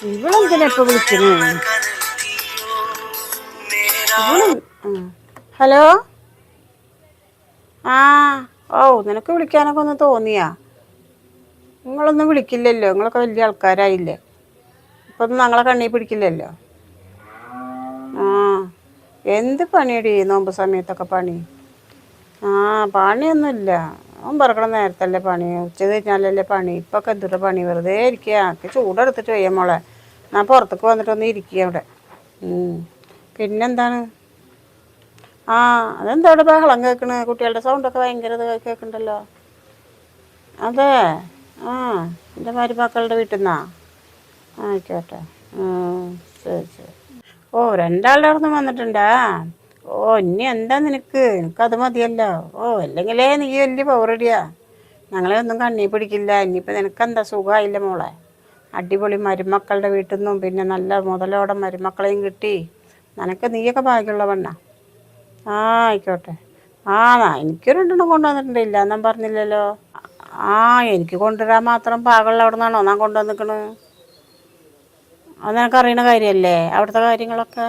ഇവളെന്തിനാ ഇപ്പൊ വിളിക്കണേ? ഹലോ. ആ. ഓ, നിനക്ക് വിളിക്കാനൊക്കെ ഒന്ന് തോന്നിയാ? നിങ്ങളൊന്നും വിളിക്കില്ലല്ലോ, നിങ്ങളൊക്കെ വലിയ ആൾക്കാരായില്ലേ. ഇപ്പൊ ഒന്നും ഞങ്ങളെ കണ്ണി പിടിക്കില്ലല്ലോ. ആ, എന്ത് പണിയടി നോമ്പ് സമയത്തൊക്കെ പണി? ആ, പണിയൊന്നുമില്ല. അവൻ പറക്കണ നേരത്തല്ലേ പണി, ഉച്ച കഴിഞ്ഞാലല്ലേ പണി. ഇപ്പൊക്കെ എന്തിട്ട് പണി? വെറുതെ ഇരിക്കുക. എനിക്ക് ചൂടെടുത്തിട്ട് വയ്യ മോളെ. ഞാൻ പുറത്തേക്ക് വന്നിട്ടൊന്ന് ഇരിക്കുക അവിടെ. പിന്നെന്താണ്? ആ, അതെന്താ അവിടെ ബഹളം കേൾക്കണ്? കുട്ടികളുടെ സൗണ്ടൊക്കെ ഭയങ്കര ഇത് കേൾക്കണ്ടല്ലോ. അതെ. ആ, എൻ്റെ മരുമക്കളുടെ വീട്ടിൽ നിന്നാ? ആയിക്കോട്ടെ. ശരി ശരി. ഓ, രണ്ടാളുടെ അവിടെ നിന്ന് വന്നിട്ടുണ്ടാ? ഓ, ഇനി എന്താ നിനക്ക്? എനിക്കത് മതിയല്ലോ. ഓ, അല്ലെങ്കിലേ നീ വലിയ പൗറടിയാ. ഞങ്ങളെ ഒന്നും കണ്ണി പിടിക്കില്ല. ഇനിയിപ്പോൾ നിനക്കെന്താ സുഖമായില്ല മോളെ? അടിപൊളി മരുമക്കളുടെ വീട്ടിൽ നിന്നും പിന്നെ നല്ല മുതലോടെ മരുമക്കളെയും കിട്ടി. നീയൊക്കെ ഭാഗ്യമുള്ള പെണ്ണാ. ആ, ആയിക്കോട്ടെ. ആ, എനിക്ക് രണ്ടെണ്ണം കൊണ്ടുവന്നിട്ടുണ്ട്. ഇല്ല എന്നാൻ പറഞ്ഞില്ലല്ലോ. ആ, എനിക്ക് കൊണ്ടുവരാൻ മാത്രം പാകമുള്ള അവിടെ നിന്നാണോ ഞാൻ കൊണ്ടുവന്നിക്കണ്? അത് നിനക്കറിയണ കാര്യമല്ലേ അവിടുത്തെ കാര്യങ്ങളൊക്കെ.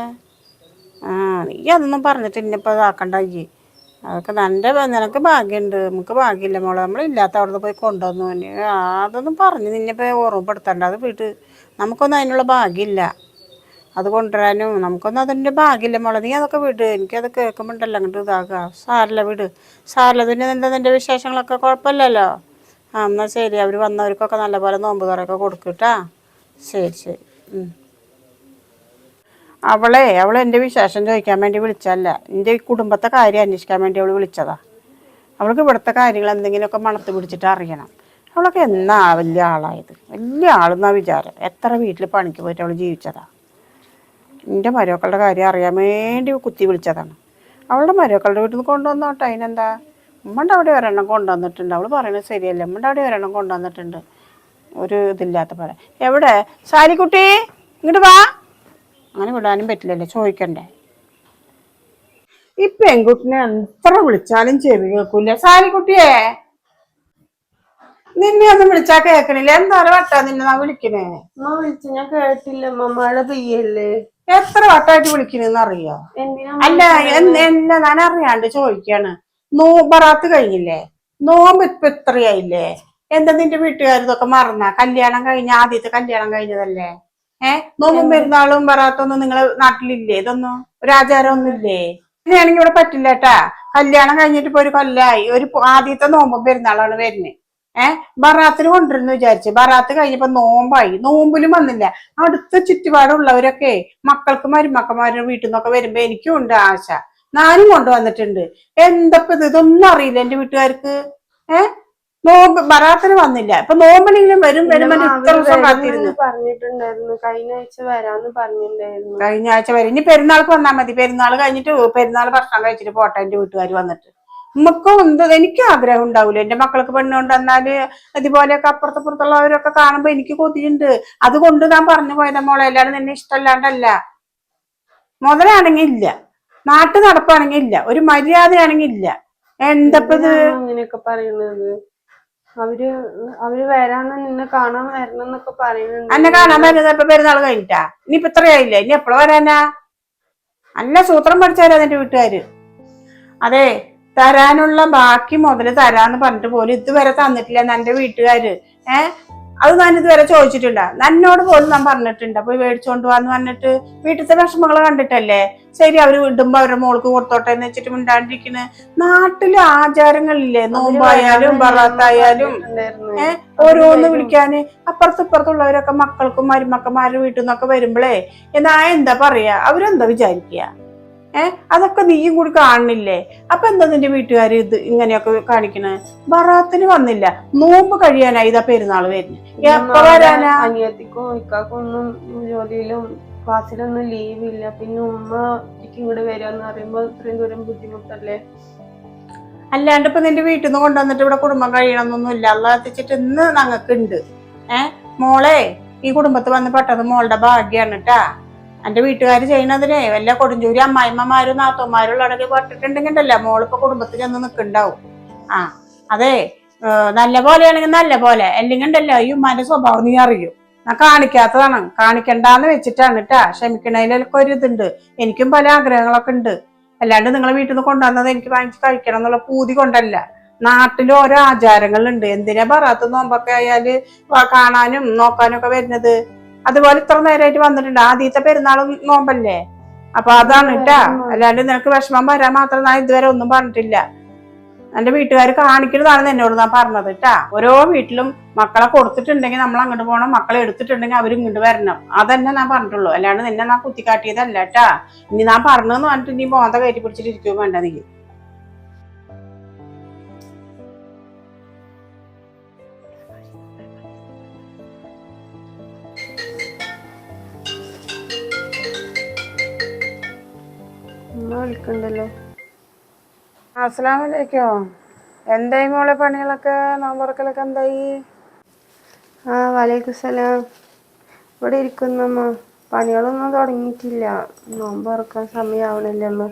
ആ, നീ അതൊന്നും പറഞ്ഞിട്ട് ഇന്നിപ്പോൾ ഇതാക്കണ്ട. അതൊക്കെ നിനക്ക് ഭാഗ്യമുണ്ട്, നമുക്ക് ഭാഗ്യമില്ല മോളെ. നമ്മളില്ലാത്ത അവിടെ നിന്ന് പോയി കൊണ്ടുവന്നു. അതൊന്നും പറഞ്ഞ് നിന്നിപ്പോൾ ഓർമ്മപ്പെടുത്തണ്ട. അത് വീട്ട് നമുക്കൊന്നും അതിനുള്ള ഭാഗ്യമില്ല. അത് കൊണ്ടുവരാനും നമുക്കൊന്നും അതിൻ്റെ ഭാഗ്യമില്ല മോളെ. നീ അതൊക്കെ വിട്. എനിക്കത് കേൾക്കുമ്പോണ്ടല്ലോ അങ്ങോട്ട് ഇതാക്കുക. സാറില്ല, വിട്. സാറില്ല. പിന്നെ എന്താ നിൻ്റെ വിശേഷങ്ങളൊക്കെ? കുഴപ്പമില്ലല്ലോ. ആ, എന്നാൽ ശരി. അവർ വന്നവർക്കൊക്കെ നല്ലപോലെ നോമ്പ് തുറയൊക്കെ കൊടുക്കട്ടാ. ശരി ശരി. അവൾ എൻ്റെ വിശേഷം ചോദിക്കാൻ വേണ്ടി വിളിച്ചതല്ല. എൻ്റെ കുടുംബത്തെ കാര്യം അന്വേഷിക്കാൻ വേണ്ടി അവൾ വിളിച്ചതാ. അവൾക്ക് ഇവിടുത്തെ കാര്യങ്ങൾ എന്തെങ്കിലുമൊക്കെ മണത്ത് പിടിച്ചിട്ട് അറിയണം. അവളൊക്കെ എന്നാ വലിയ ആളായത്? വലിയ ആളെന്നാ വിചാരം. എത്ര വീട്ടിൽ പണിക്ക് പോയിട്ട് അവൾ ജീവിച്ചതാ. എൻ്റെ മരുമക്കളുടെ കാര്യം അറിയാൻ വേണ്ടി കുത്തി വിളിച്ചതാണ്. അവളുടെ മരുമക്കളുടെ വീട്ടിൽ നിന്ന് കൊണ്ടുവന്നോട്ടെ, അതിനെന്താ? ഉമ്മൻ്റെ അവിടെ ഒരെണ്ണം കൊണ്ടുവന്നിട്ടുണ്ട്. അവൾ പറയണത് ശരിയല്ല. ഉമ്മൻ്റെ അവിടെ ഒരെണ്ണം കൊണ്ടുവന്നിട്ടുണ്ട്. ഒരു ഇതില്ലാത്ത പോലെ. എവിടെ സാരിക്കുട്ടി? ഇങ്ങോട്ട് വാ. അങ്ങനെ വിടാനും പറ്റില്ലല്ലോ, ചോദിക്കണ്ടേ? ഈ പെൺകുട്ടിനെ എത്ര വിളിച്ചാലും ചെവി കേൾക്കൂല. സാരിക്കുട്ടിയെ, നിന്നെ ഒന്നും വിളിച്ചാ കേക്കണില്ല. എന്താ വട്ടാ നിന്നെ വിളിക്കണേ? വിളിച്ചു, ഞാൻ കേട്ടില്ല. മഴ പെയ്യല്ലേ. എത്ര വട്ടായിട്ട് വിളിക്കണെന്ന് അറിയോ? അല്ല, എന്താ ഞാൻ അറിയാണ്ട് ചോദിക്കാണ്. ബറാത്ത് കഴിഞ്ഞില്ലേ? നോമ്പ് ഇപ്പൊ ഇത്രയായില്ലേ? എന്താ നിന്റെ വീട്ടുകാരിതൊക്കെ മറന്നാ? കല്യാണം കഴിഞ്ഞ ആദ്യത്തെ കല്യാണം കഴിഞ്ഞതല്ലേ? നോമ്പും പെരുന്നാളും ബറാത്തൊന്നും നിങ്ങളെ നാട്ടിലില്ലേ? ഇതൊന്നും ഒരു ആചാരം ഒന്നുമില്ലേ? ഇങ്ങനെയാണെങ്കിൽ ഇവിടെ പറ്റില്ല കേട്ടാ. കല്യാണം കഴിഞ്ഞിട്ട് ഇപ്പൊ ഒരു കൊല്ലായി. ആദ്യത്തെ നോമ്പും പെരുന്നാളാണ് വരുന്നത്. ബറാത്തിന് കൊണ്ടിരുന്നു വിചാരിച്ചു. ബറാത്ത് കഴിഞ്ഞപ്പോ നോമ്പായി. നോമ്പിലും വന്നില്ല. അടുത്ത ചുറ്റുപാടുള്ളവരൊക്കെ മക്കൾക്ക് മരുമക്കന്മാരുടെ വീട്ടിൽ നിന്നൊക്കെ വരുമ്പോ എനിക്കും ഉണ്ട് ആശ. ഞാനും കൊണ്ടുവന്നിട്ടുണ്ട്. എന്തപ്പോ ഇതൊന്നും അറിയില്ല എന്റെ വീട്ടുകാർക്ക്. നോമ്പ് ബറാത്തിന് വന്നില്ല. ഇപ്പൊ നോമ്പിനെങ്കിലും വരുമ്പോ ഇത്ര ദിവസം കാത്തിരുന്നു. പറഞ്ഞിട്ടുണ്ടായിരുന്നു. കഴിഞ്ഞ ആഴ്ച വരാന്ന് പറഞ്ഞിട്ടുണ്ടായിരുന്നു. കഴിഞ്ഞ ആഴ്ച വരും. ഇനി പെരുന്നാൾക്ക് വന്നാൽ മതി. പെരുന്നാൾ കഴിഞ്ഞിട്ട് പെരുന്നാൾ ഭക്ഷണം കഴിച്ചിട്ട് പോട്ടെ എന്റെ വീട്ടുകാർ വന്നിട്ട്. നമുക്കും എനിക്ക് ആഗ്രഹം ഉണ്ടാവൂല എന്റെ മക്കൾക്ക് പെണ്ണ് കൊണ്ടുവന്നാല് ഇതുപോലെയൊക്കെ അപ്പുറത്തപ്പുറത്തുള്ളവരൊക്കെ കാണുമ്പോ എനിക്ക് കൊതിയുണ്ട്. അതുകൊണ്ട് ഞാൻ പറഞ്ഞു പോയതാ മോളെ. എല്ലാവരും നിന്നെ ഇഷ്ടമല്ലാണ്ടല്ല. മുതലാണെങ്കിൽ ഇല്ല, നാട്ടു നടപ്പാണെങ്കിൽ ഇല്ല, ഒരു മര്യാദയാണെങ്കിൽ ഇല്ല. എന്തപ്പത് അങ്ങനെയൊക്കെ പറയുന്നത്? അവര് വരാന്ന് നിന്നെ കാണാൻ വരണം എന്നൊക്കെ പറയുന്നുണ്ട്. എന്നെ കാണാൻ വരുന്നത് ഇപ്പൊ പെരുന്നാൾ കഴിഞ്ഞിട്ടാ? ഇനിയിപ്പൊ ഇത്രയായില്ലേ? ഇനി എപ്പോഴും വരാനാ? നല്ല സൂത്രം പഠിച്ചാലോ നിന്റെ വീട്ടുകാര്. അതെ, തരാനുള്ള ബാക്കി മുതല് തരാന്ന് പറഞ്ഞിട്ട് പോലും ഇതുവരെ തന്നിട്ടില്ല എന്റെ വീട്ടുകാര്. അത് ഞാൻ ഇതുവരെ ചോദിച്ചിട്ടുണ്ടാ? നന്നോട് പോലും ഞാൻ പറഞ്ഞിട്ടുണ്ട് പോയി മേടിച്ചോണ്ട് പോവാന്ന് പറഞ്ഞിട്ട്. വീട്ടിലത്തെ വിഷമങ്ങള് കണ്ടിട്ടല്ലേ? ശരി, അവര് വിടുമ്പോ അവരുടെ മോൾക്ക് കൊടുത്തോട്ടെ എന്ന് വെച്ചിട്ട് മിണ്ടാണ്ടിരിക്കണ്. നാട്ടിലെ ആചാരങ്ങളില്ലേ? നോമ്പായാലും ബറാത്തായാലും ഓരോന്ന് വിളിക്കാന് അപ്പുറത്തുള്ളവരൊക്കെ മക്കൾക്കും മരുമക്കന്മാരുടെ വീട്ടിൽ നിന്നൊക്കെ വരുമ്പോഴേ എന്താ പറയാ? അവരെന്താ വിചാരിക്കുക? അതൊക്കെ നീയും കൂടി കാണുന്നില്ലേ? അപ്പൊ എന്താ നിന്റെ വീട്ടുകാര് ഇത് ഇങ്ങനെയൊക്കെ കാണിക്കണേ? ബറാത്തിന് വന്നില്ല, നോമ്പ് കഴിയാനായി ഇതാ പെരുന്നാള് വരുന്നത്. എപ്പ വരാനാ? അനിയത്തിക്കും ഇക്കാക്കും ഒന്നും ജോലിയിലും ക്ലാസ്സിലൊന്നും ലീവില്ല. പിന്നെ ഉമ്മ ഇങ്ങോട്ട് വരാന്ന് പറയുമ്പോ ഇത്രയും ദൂരം ബുദ്ധിമുട്ടല്ലേ? അല്ലാണ്ട് ഇപ്പൊ നിന്റെ വീട്ടിൽ നിന്ന് കൊണ്ടുവന്നിട്ട് ഇവിടെ കുടുംബം കഴിയണമെന്നൊന്നും ഇല്ല. അല്ലാത്തിച്ചിട്ട് ഇന്ന് ഞങ്ങൾക്ക് ഉണ്ട്. മോളെ, ഈ കുടുംബത്തിൽ വന്ന് പെട്ടത് മോളുടെ ഭാഗ്യാണ് കേട്ടാ. എന്റെ വീട്ടുകാർ ചെയ്യണതിനെ വല്ല കൊടുഞ്ചൂരി അമ്മായിമ്മമാരും നാത്തോന്മാരും ഉള്ളടക്കി പെട്ടിട്ടുണ്ടെങ്കിലല്ല മോളിപ്പോ കുടുംബത്തിൽ ചെന്ന് നിൽക്കുന്നുണ്ടാവും. അതെ, നല്ല പോലെയാണെങ്കിൽ നല്ല പോലെ, അല്ലെങ്കിൽ ഉണ്ടല്ലോ ഈ ഉമ്മാന്റെ സ്വഭാവം നീ അറിയും. ഞാൻ കാണിക്കാത്തതാണ്, കാണിക്കണ്ടെന്ന് വെച്ചിട്ടാണ് കേട്ടാ. ക്ഷമിക്കണതിലൊക്കെ ഒരു ഇതുണ്ട്. എനിക്കും പല ആഗ്രഹങ്ങളൊക്കെ ഉണ്ട്. അല്ലാണ്ട് നിങ്ങളെ വീട്ടിൽ നിന്ന് കൊണ്ടുവന്നത് എനിക്ക് വാങ്ങിച്ച് കഴിക്കണം എന്നുള്ള പൂതി കൊണ്ടല്ല. നാട്ടിൽ ഓരോ ആചാരങ്ങളുണ്ട്. എന്തിനാ ബറാത്ത് നോമ്പൊക്കെ ആയാല് കാണാനും നോക്കാനും ഒക്കെ വരുന്നത്. അതുപോലെ ഇത്ര നേരമായിട്ട് വന്നിട്ടുണ്ട്. ആദ്യത്തെ പെരുന്നാളും നോമ്പല്ലേ. അപ്പൊ അതാണ് കേട്ടാ. അല്ലാണ്ട് നിനക്ക് വിഷമം വരാൻ മാത്രം ഞാൻ ഇതുവരെ ഒന്നും പറഞ്ഞിട്ടില്ല. എന്റെ വീട്ടുകാർ കാണിക്കുന്നതാണെന്ന് എന്നോട് ഞാൻ പറഞ്ഞത് കേട്ടാ. ഓരോ വീട്ടിലും മക്കളെ കൊടുത്തിട്ടുണ്ടെങ്കിൽ നമ്മൾ അങ്ങോട്ട് പോകണം, മക്കളെ എടുത്തിട്ടുണ്ടെങ്കിൽ അവർ ഇങ്ങോട്ട് വരണം. അതന്നെ ഞാൻ പറഞ്ഞിട്ടുള്ളൂ. അല്ലാണ്ട് നിന്നെ ഞാൻ കുത്തിക്കാട്ടിയതല്ല കേട്ടാ. ഇനി ഞാൻ പറഞ്ഞെന്ന് പറഞ്ഞിട്ട് നീ മോന്ത കയറ്റി പിടിച്ചിട്ട് ഇരിക്കും വേണ്ട നീ. വിളിക്കണ്ടല്ലോ. അസ്സലാമലൈക്കും. എന്തായി മോളെ പണികളൊക്കെ, നോമ്പറക്കലൊക്കെ എന്തായി? വലൈക്കും സലാം. ഇവിടെ ഇരിക്കുന്നമ്മ. പണികളൊന്നും തുടങ്ങിയിട്ടില്ല. നോമ്പ് തുറക്കാൻ സമയമാവണില്ലേ അമ്മ.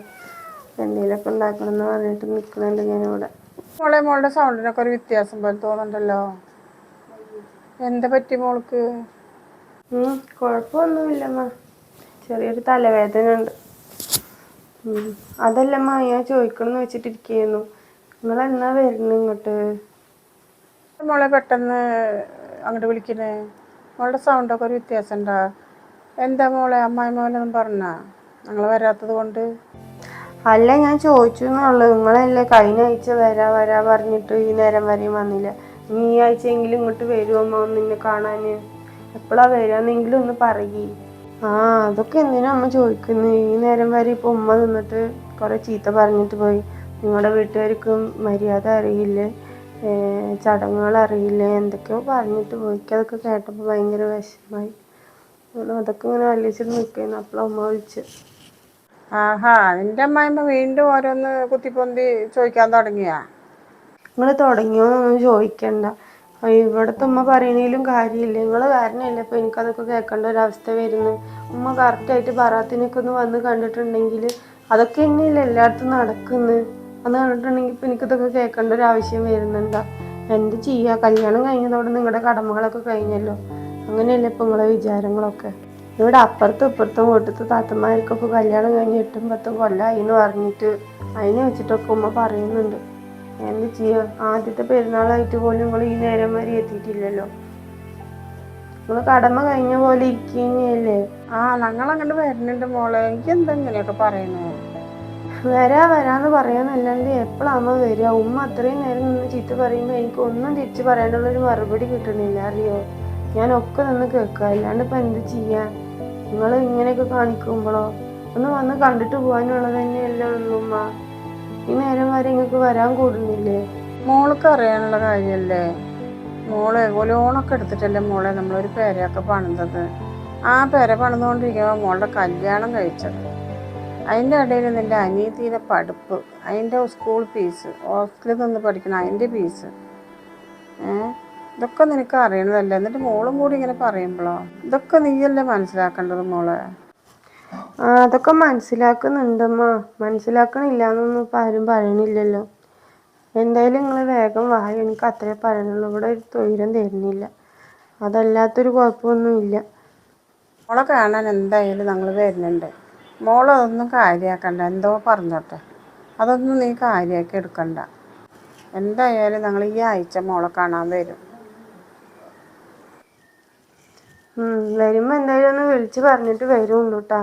എന്തെങ്കിലുമൊക്കെ ഉണ്ടാക്കണം എന്ന് പറഞ്ഞിട്ട് നിൽക്കുന്നുണ്ട് ഞാനിവിടെ. മോളുടെ സൗണ്ടിനൊക്കെ ഒരു വ്യത്യാസം പോലെ തോന്നുന്നുണ്ടല്ലോ. എന്താ പറ്റി മോൾക്ക്? കുഴപ്പമൊന്നുമില്ലമ്മ. ചെറിയൊരു തലവേദന ഉണ്ട്. അതല്ലമ്മ ഞാൻ ചോദിക്കണമെന്ന് വെച്ചിട്ടിരിക്കുന്നു. നിങ്ങളെന്നാ വരുന്നു ഇങ്ങോട്ട്? മോളെ പെട്ടെന്ന് അങ്ങോട്ട് വിളിക്കണേ. മോളുടെ സൗണ്ടൊക്കെ ഒരു വ്യത്യാസം ഉണ്ടാ. എന്താ മോളെ, അമ്മായി മോനൊന്നും പറഞ്ഞാ ഞങ്ങൾ വരാത്തത് കൊണ്ട്? അല്ല, ഞാൻ ചോദിച്ചു എന്നുള്ളു. നിങ്ങളല്ലേ കഴിഞ്ഞ ആഴ്ച വരാ പറഞ്ഞിട്ട് ഈ നേരം വരെയും വന്നില്ല. ഇനി ഈ ആഴ്ചയെങ്കിലും ഇങ്ങോട്ട് വരുമോ നിന്നെ കാണാൻ? എപ്പോഴാ വരാന്നെങ്കിലും ഒന്ന് പറയേ. അതൊക്കെ എന്തിനാ അമ്മ ചോദിക്കുന്നു? ഈ നേരം വരെ ഇപ്പൊ ഉമ്മ നിന്നിട്ട് കുറെ ചീത്ത പറഞ്ഞിട്ട് പോയി. നിങ്ങളുടെ വീട്ടുകാർക്കും മര്യാദ അറിയില്ലേ, ചടങ്ങുകൾ അറിയില്ലേ, എന്തൊക്കെയോ പറഞ്ഞിട്ട് പോയി. അതൊക്കെ കേട്ടപ്പോൾ ഭയങ്കര വിഷമായി. അതൊക്കെ ഇങ്ങനെ ആലോചിച്ചിട്ട് നിൽക്കുന്നു. അപ്പോഴാണ് ഉമ്മ വിളിച്ചത്. ആഹാ, നിന്റെ അമ്മായിമ്മ വീണ്ടും ഓരോന്ന് കുത്തിപ്പൊന്തി ചോദിക്കാൻ തുടങ്ങിയാ? നിങ്ങൾ തുടങ്ങിയോന്നൊന്നും ചോദിക്കണ്ട. ഇവിടുത്തെ ഉമ്മ പറയണേലും കാര്യമില്ല. നിങ്ങൾ കാരണമല്ലേ ഇപ്പം എനിക്കതൊക്കെ കേൾക്കേണ്ട ഒരവസ്ഥ വരുന്നത്. ഉമ്മ കറക്റ്റായിട്ട് ബറാത്തിനൊക്കെ ഒന്ന് വന്ന് കണ്ടിട്ടുണ്ടെങ്കിൽ അതൊക്കെ തന്നെയല്ലേ എല്ലായിടത്തും നടക്കുന്നത്. അന്ന് കണ്ടിട്ടുണ്ടെങ്കിൽ ഇപ്പം എനിക്കിതൊക്കെ കേൾക്കേണ്ട ഒരു ആവശ്യം വരുന്നുണ്ടോ? എന്ത് ചെയ്യുക, കല്യാണം കഴിഞ്ഞതോടെ നിങ്ങളുടെ കടമകളൊക്കെ കഴിഞ്ഞല്ലോ. അങ്ങനെയല്ലേ ഇപ്പം നിങ്ങളെ വിചാരങ്ങളൊക്കെ. ഇവിടെ അപ്പുറത്തും ഇപ്പുറത്തും വീട്ടിലത്തെ താത്തമാർക്കൊക്കെ കല്യാണം കഴിഞ്ഞ് 8 10 കൊല്ലമായി എന്ന് പറഞ്ഞിട്ട് അതിനെ വെച്ചിട്ടൊക്കെ ഉമ്മ പറയുന്നുണ്ട്. എന്ത് ചെയ്യുക, ആദ്യത്തെ പെരുന്നാളായിട്ട് പോലും നിങ്ങൾ ഈ നേരം വരെ എത്തിയിട്ടില്ലല്ലോ. നിങ്ങൾ കടമ കഴിഞ്ഞ പോലെ ഇരിക്കുകയല്ലേ. ഞങ്ങളങ്ങോട്ട് വരുന്നുണ്ട് മോളെ. എനിക്ക് എന്താ ഇങ്ങനെയൊക്കെ പറയണേ? വരാന്ന് പറയാന്നല്ലാണ്ട് എപ്പോഴാമ്മ വരിക? ഉമ്മ അത്രയും നേരം നിന്ന് ചീത്ത പറയുമ്പോൾ എനിക്ക് ഒന്നും തിരിച്ച് പറയാനുള്ളൊരു മറുപടി കിട്ടണില്ല, അറിയോ? ഞാനൊക്കെ നിന്ന് കേൾക്കുക. അല്ലാണ്ട് ഇപ്പം എന്ത് ചെയ്യാ? നിങ്ങൾ ഇങ്ങനെയൊക്കെ കാണിക്കുമ്പോഴോ ഒന്ന് വന്ന് കണ്ടിട്ട് പോകാനുള്ളത് തന്നെയല്ലേ ഉള്ളൂ ഉമ്മ. ഈ നേരം വരെ നിങ്ങൾക്ക് വരാൻ കൂടുന്നില്ലേ? മോൾക്ക് അറിയാനുള്ള കാര്യമല്ലേ മോളെ. ലോണൊക്കെ എടുത്തിട്ടല്ലേ മോളെ നമ്മളൊരു പേരയൊക്കെ പണിതത്. ആ പേര പണിതുകൊണ്ടിരിക്കുമ്പോൾ മോളുടെ കല്യാണം കഴിച്ചത്. അതിൻ്റെ ഇടയിൽ നിൻ്റെ അനിയത്തിയുടെ പഠിപ്പ്, അതിൻ്റെ സ്കൂൾ ഫീസ്, ഹോസ്റ്റലിൽ നിന്ന് പഠിക്കണം അതിൻ്റെ ഫീസ്, ഇതൊക്കെ നിനക്ക് അറിയണതല്ലേ. എന്നിട്ട് മോളും കൂടി ഇങ്ങനെ പറയുമ്പോഴോ ഇതൊക്കെ നീയല്ലേ മനസ്സിലാക്കേണ്ടത് മോളെ. അതൊക്കെ മനസ്സിലാക്കുന്നുണ്ടമ്മ. മനസ്സിലാക്കണില്ല എന്നൊന്നും ഇപ്പം ആരും പറയണില്ലല്ലോ. എന്തായാലും നിങ്ങൾ വേഗം വാ. എനിക്ക് അത്രേ പറയാനുള്ളൂ. ഇവിടെ ഒരു തൊഴിലും തരുന്നില്ല. അതല്ലാത്തൊരു കുഴപ്പമൊന്നുമില്ല. മോളെ കാണാൻ എന്തായാലും ഞങ്ങൾ വരുന്നുണ്ട്. മോളതൊന്നും കാര്യമാക്കണ്ട. എന്തോ പറഞ്ഞോട്ടെ, അതൊന്നും നീ കാര്യമാക്കി എടുക്കണ്ട. എന്തായാലും ഞങ്ങൾ ഈ ആഴ്ച മോളെ കാണാൻ വരും. വരുമ്പോൾ എന്തായാലും ഒന്ന് വിളിച്ച് പറഞ്ഞിട്ട് വരുള്ളൂ കേട്ടാ.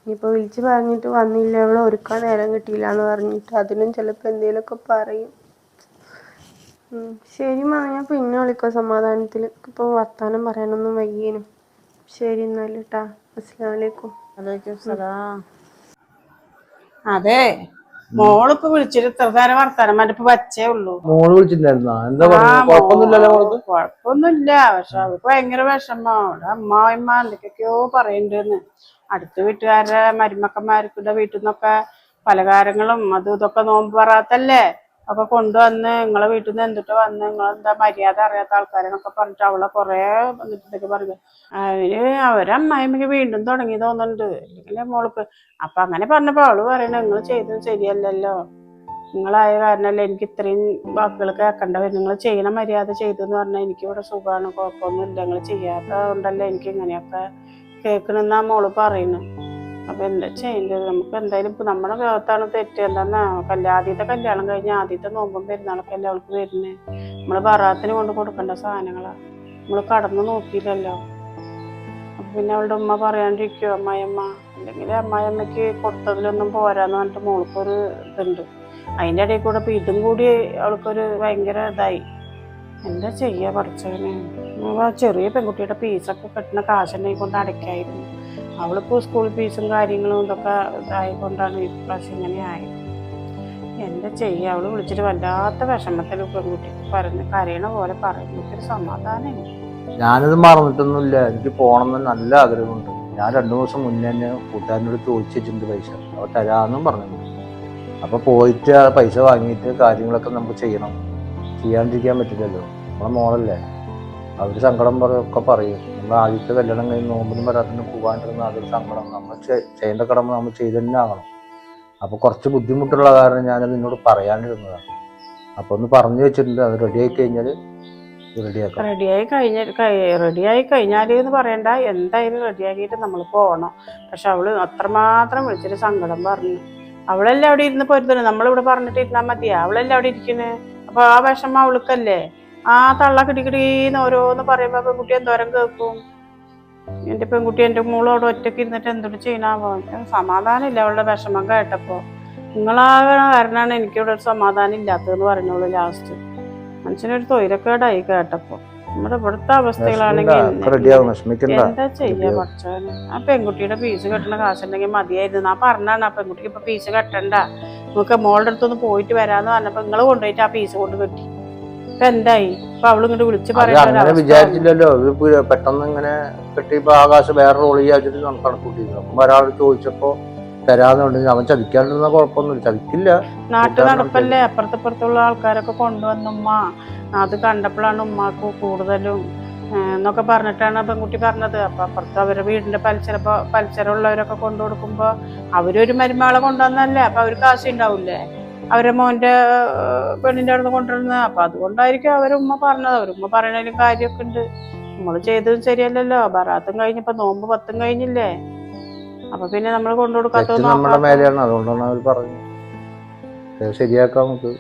ഇനിയിപ്പോൾ വിളിച്ച് പറഞ്ഞിട്ട് വന്നില്ല, ഇവിടെ ഒരുക്കാൻ നേരം കിട്ടിയില്ല എന്ന് പറഞ്ഞിട്ട് അതിനും ചിലപ്പോൾ എന്തെങ്കിലുമൊക്കെ പറയും. ശരി മാ, ഞാൻ പിന്നെ വിളിക്കാം സമാധാനത്തിൽ. ഇപ്പോൾ വർത്താനം പറയാനൊന്നും വയ്യേനും. ശരി എന്നാൽ കേട്ടാ. അസ്സലാമു അലൈക്കും. വലൈക്കും സലാം. അതെ, മോളിപ്പോ വിളിച്ചിട്ട് ഇത്ര നേരം വർത്താനം പറഞ്ഞിട്ട് വച്ചേ ഉള്ളൂ. മോള് വിളിച്ചിട്ടുണ്ടായിരുന്നോ? കുഴപ്പമൊന്നുമില്ല. പക്ഷെ അവൾക്ക് ഭയങ്കര വിഷമോ. അവിടെ അമ്മായിമ്മ എന്തൊക്കെയൊക്കെയോ പറയണ്ടെന്ന്. അടുത്ത വീട്ടുകാരുടെ മരുമക്കന്മാർക്കുടെ വീട്ടിൽ നിന്നൊക്കെ പലഹാരങ്ങളും അതും ഇതൊക്കെ നോമ്പ് പറയാത്തല്ലേ ഒക്കെ കൊണ്ടുവന്ന് നിങ്ങളെ വീട്ടിൽ നിന്ന് എന്തിട്ട് വന്ന് നിങ്ങളെന്താ മര്യാദ അറിയാത്ത ആൾക്കാരെന്നൊക്കെ പറഞ്ഞിട്ട് അവളെ കുറേ വന്നിട്ടൊക്കെ പറഞ്ഞു. അവരമ്മായിമ്മക്ക് വീണ്ടും തുടങ്ങി തോന്നുന്നുണ്ട്. അല്ലെങ്കിൽ മോൾക്ക് അപ്പൊ അങ്ങനെ പറഞ്ഞപ്പോ അവള് പറയണ നിങ്ങൾ ചെയ്തത് ശരിയല്ലല്ലോ. നിങ്ങളായ കാരണമല്ലേ എനിക്ക് ഇത്രയും വാക്കുകൾ കേൾക്കേണ്ട വരും. നിങ്ങൾ ചെയ്യണ മര്യാദ ചെയ്തു എന്ന് പറഞ്ഞാൽ എനിക്കിവിടെ സുഖമാണ്, കുഴപ്പമൊന്നുമില്ല. നിങ്ങൾ ചെയ്യാത്തതുകൊണ്ടല്ലേ എനിക്ക് ഇങ്ങനെയൊക്കെ കേൾക്കണമെന്നാ മോള് പറയുന്നു. അപ്പം എന്താ ചെയ്യേണ്ടത്? നമുക്ക് എന്തായാലും ഇപ്പം നമ്മുടെ ഭാഗത്താണ് തെറ്റ്. എന്താന്നാ ആദ്യത്തെ കല്യാണം കഴിഞ്ഞ് ആദ്യത്തെ നോമ്പും പെരുന്നാളൊക്കെ അല്ലേ അവൾക്ക് വരുന്നത്. നമ്മൾ ബറാത്തിന് കൊണ്ട് കൊടുക്കേണ്ട സാധനങ്ങളാണ്, നമ്മൾ കടന്നു നോക്കിയില്ലല്ലോ. അപ്പം പിന്നെ അവളുടെ ഉമ്മ പറയാണ്ടിരിക്കുമോ അമ്മായിയമ്മ? അല്ലെങ്കിൽ അമ്മായിയമ്മയ്ക്ക് കൊടുത്തതിലൊന്നും പോരാന്ന് പറഞ്ഞിട്ട് മോൾക്കൊരു ഇതുണ്ട്. അതിൻ്റെ ഇടയിൽ കൂടെ ഇപ്പം ഇതും കൂടി അവൾക്കൊരു ഭയങ്കര ഇതായി. എന്താ ചെയ്യുക പഠിച്ചവന്? ചെറിയ പെൺകുട്ടിയുടെ ഫീസൊക്കെ കെട്ടുന്ന കാശുണ്ടെങ്കിൽ കൊണ്ട് അടയ്ക്കായിരുന്നു. അവളിപ്പോൾ സ്കൂൾ ഫീസും കാര്യങ്ങളും ഇതൊക്കെ ഇതായിക്കൊണ്ടാണ് ഇപ്രാവശ്യം ഇങ്ങനെ ആയത്. എന്താ ചെയ്യുക? അവള് വിളിച്ചിട്ട് വല്ലാത്ത വിഷമത്തിൽ പെൺകുട്ടിക്ക് പറഞ്ഞ് കരയണ പോലെ പറയുന്നു. ഒരു സമാധാനമില്ല. ഞാനിത് മറന്നിട്ടൊന്നുമില്ല. എനിക്ക് പോകണമെന്ന് നല്ല ആഗ്രഹമുണ്ട്. ഞാൻ 2 ദിവസം മുന്നേ തന്നെ കൂട്ടുകാരനോട് ചോദിച്ചിട്ടുണ്ട് പൈസ. അവ തരാമെന്നും പറഞ്ഞിട്ടുണ്ട്. അപ്പോൾ പോയിട്ട് ആ പൈസ വാങ്ങിയിട്ട് കാര്യങ്ങളൊക്കെ നമുക്ക് ചെയ്യണം. ചെയ്യാണ്ടിരിക്കാൻ പറ്റില്ലല്ലോ. നമ്മളെ മോളല്ലേ, അവർ സങ്കടം ഒക്കെ പറയും. നമ്മൾ ആദ്യത്തെ കല്യാണം കഴിഞ്ഞ് നോമ്പിനും വരാത്തിന് പോകാണ്ടിരുന്ന അതൊരു സങ്കടം. നമ്മൾ ചെയ്യേണ്ട കടമ നമ്മൾ ചെയ്ത് തന്നെ ആകണം. അപ്പോൾ കുറച്ച് ബുദ്ധിമുട്ടുള്ള കാരണം ഞാനത് നിന്നോട് പറയാണ്ടിരുന്നതാണ്. അപ്പോൾ ഒന്ന് പറഞ്ഞു വെച്ചിട്ടുണ്ട്. അത് റെഡിയായി കഴിഞ്ഞാൽ റെഡിയാക്കാം. റെഡിയായി കഴിഞ്ഞാൽ എന്ന് പറയണ്ട, എന്തായാലും റെഡിയാക്കിയിട്ട് നമ്മൾ പോകണം. പക്ഷെ അവള് അത്രമാത്രം വിളിച്ചിട്ട് സങ്കടം പറഞ്ഞു. അവളെല്ലാം അവിടെ ഇരുന്ന് പൊരുത്തണം. നമ്മളിവിടെ പറഞ്ഞിട്ട് ഇരുന്നാൽ മതിയാ? അവളെല്ലാം അവിടെ ഇരിക്കുന്നത്. അപ്പൊ ആ വിഷമം അവൾക്കല്ലേ. ആ തള്ള കിടികിടീന്ന് ഓരോന്ന് പറയുമ്പോ പെൺകുട്ടി എന്തോരം കേൾക്കും. എൻ്റെ പെൺകുട്ടി എൻ്റെ മോളോട് ഒറ്റയ്ക്ക് ഇരുന്നിട്ട് എന്തൊരു ചെയ്യണാവോ? സമാധാനം ഇല്ല അവളുടെ വിഷമം കേട്ടപ്പോ. നിങ്ങളാകണ കാരണമാണ് എനിക്കിവിടെ ഒരു സമാധാനം ഇല്ലാത്തതെന്ന് പറഞ്ഞോളൂ ലാസ്റ്റ്. മനുഷ്യനൊരു തൊയിലക്കേടായി കേട്ടപ്പോ. നമ്മുടെ ഇവിടുത്തെ അവസ്ഥകളാണെങ്കിൽ എന്താ ചെയ്യാ പഠിച്ചവന്? ആ പെൺകുട്ടിയുടെ ഫീസ് കെട്ടണ കാശുണ്ടെങ്കിൽ മതിയായിരുന്നു. ആ പറഞ്ഞാണ് ആ പെൺകുട്ടിക്ക് ഇപ്പൊ ഫീസ് കെട്ടണ്ട, നമുക്ക് മോളുടെ അടുത്തൊന്ന് പോയിട്ട് വരാന്ന് പറഞ്ഞപ്പോ നിങ്ങൾ കൊണ്ടുപോയിട്ട് ആ ഫീസ് കൊണ്ട് കെട്ടി. ഇപ്പൊ എന്തായി? ഇപ്പൊ അവള് ഇങ്ങോട്ട് വിളിച്ച് പറയാൻ വിചാരിച്ചില്ലല്ലോ. പെട്ടെന്ന് ഇങ്ങനെ കെട്ടിയപ്പോ ആകാശം വേറെ റോൾ ചെയ്യാച്ചിട്ട് കണക്കൂട്ടിയിരുന്നു. അപ്പം ഒരാൾ ചോദിച്ചപ്പോ തരാന്നുണ്ടെങ്കിൽ അവൻ ചതിക്കാണ്ടിരുന്ന കുഴപ്പമൊന്നുമില്ല, ചതിക്കില്ല. നാട്ടു നടപ്പല്ലേ, അപ്പുറത്തപ്പുറത്തുള്ള ആൾക്കാരൊക്കെ കൊണ്ടുവന്നുമ്മ അത് കണ്ടപ്പോഴാണ് ഉമ്മാക്ക് കൂടുതലും എന്നൊക്കെ പറഞ്ഞിട്ടാണ് പെൺകുട്ടി പറഞ്ഞത്. അപ്പൊ അപ്പുറത്ത് അവരുടെ വീടിന്റെ പലിശരമുള്ളവരൊക്കെ കൊണ്ടു കൊടുക്കുമ്പോ അവരൊരു മരുമകളെ കൊണ്ടുവന്നല്ലേ, അപ്പൊ അവർക്ക് കാശ് ഉണ്ടാവൂലേ അവരെ മോന്റെ പെണ്ണിന്റെ അടുത്ത് കൊണ്ടുവരുന്നത്. അപ്പൊ അതുകൊണ്ടായിരിക്കും അവരുമ്മ പറഞ്ഞത്. അവരുമ്മ പറയണതിലും കാര്യമൊക്കെ ഉണ്ട്. നമ്മള് ചെയ്തതും ശരിയല്ലല്ലോ. ബറാത്തും കഴിഞ്ഞിപ്പോ നോമ്പ് 10 കഴിഞ്ഞില്ലേ. അപ്പൊ പിന്നെ നമ്മൾ കൊണ്ടുകൊടുക്കാത്തത് നമ്മുടെ മേലെയാണ്. അതുകൊണ്ടാണ് അവർ പറഞ്ഞത് ശരിയാക്കാം. നമുക്ക്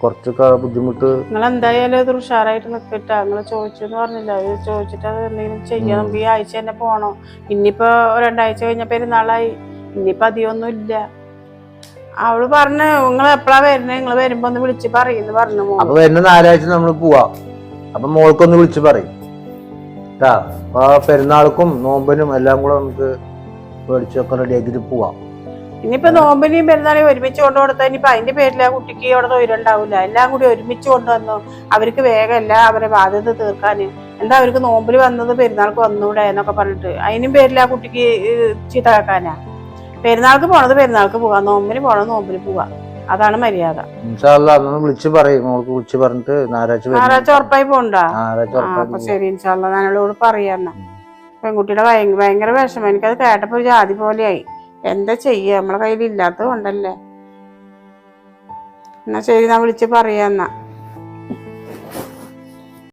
കുറച്ചൊക്കെ ബുദ്ധിമുട്ട്. നിങ്ങൾ എന്തായാലും അത് ഉഷാറായിട്ട് നിൽക്കട്ടാ. നിങ്ങൾ ചോദിച്ചെന്ന് പറഞ്ഞില്ല, അത് ചോദിച്ചിട്ട് അത് എന്തെങ്കിലും ചെയ്യാം. നമുക്ക് ഈ ആഴ്ച തന്നെ പോകണം. ഇനിയിപ്പോ 2 ആഴ്ച കഴിഞ്ഞ പെരുന്നാളായി. ഇനിയിപ്പോ അധികമൊന്നും ഇല്ല. അവള് പറഞ്ഞു നിങ്ങൾ എപ്പോഴാ വരുന്നത്, നിങ്ങൾ വരുമ്പോ ഒന്ന് വിളിച്ച് പറയുന്നു പറഞ്ഞു. അപ്പൊ വരുന്ന ഞായറാഴ്ച നമ്മൾ പോവാ. അപ്പൊ മോൾക്കൊന്ന് വിളിച്ച് പറയും കേട്ടാ. അപ്പൊ പെരുന്നാൾക്കും നോമ്പിനും എല്ലാം കൂടെ നമുക്ക് മേടിച്ചൊക്കെ റെഡിയാക്കിട്ട് പോവാം. ഇനിയിപ്പോ നോമ്പിനെയും പെരുന്നാളെയും ഒരുമിച്ച് കൊണ്ടുകൊടുത്താൽ ഇനിയിപ്പോ അതിന്റെ പേരിൽ ആ കുട്ടിക്ക് അവിടെ തൊഴിലുണ്ടാവില്ല. എല്ലാം കൂടി ഒരുമിച്ച് കൊണ്ടുവന്നു അവർക്ക് വേഗമല്ല അവരെ ബാധ്യത തീർക്കാന്. എന്താ അവർക്ക് നോമ്പിൽ വന്നത് പെരുന്നാൾക്ക് വന്നൂടെ എന്നൊക്കെ പറഞ്ഞിട്ട് അതിനും പേരിൽ ആ കുട്ടിക്ക് ചീത്തക്കാനാ? പെരുന്നാൾക്ക് പോണത് പെരുന്നാൾക്ക് പോവാം, നോമ്പിന് പോണത് നോമ്പിന് പോവാം. അതാണ് മര്യാദ. വിളിച്ച് പറയും. മോൾക്ക് വിളിച്ച് പറഞ്ഞിട്ട് ഞായറാഴ്ച ഉറപ്പായി പോണ്ടാ? അപ്പൊ ശരി, ഇൻഷാല്ലാ ഞാനോട് പറയാന്ന. പെൺകുട്ടിയുടെ ഭയങ്കര വിഷമം. എനിക്കത് കേട്ടപ്പോ ഒരു ജാതി പോലെയായി. എന്താ ചെയ്യാ, നമ്മളെ കയ്യിൽ ഇല്ലാത്തത് കൊണ്ടല്ലേ. എന്നാ ശരി, ഞാൻ വിളിച്ച് പറയാന്നാ.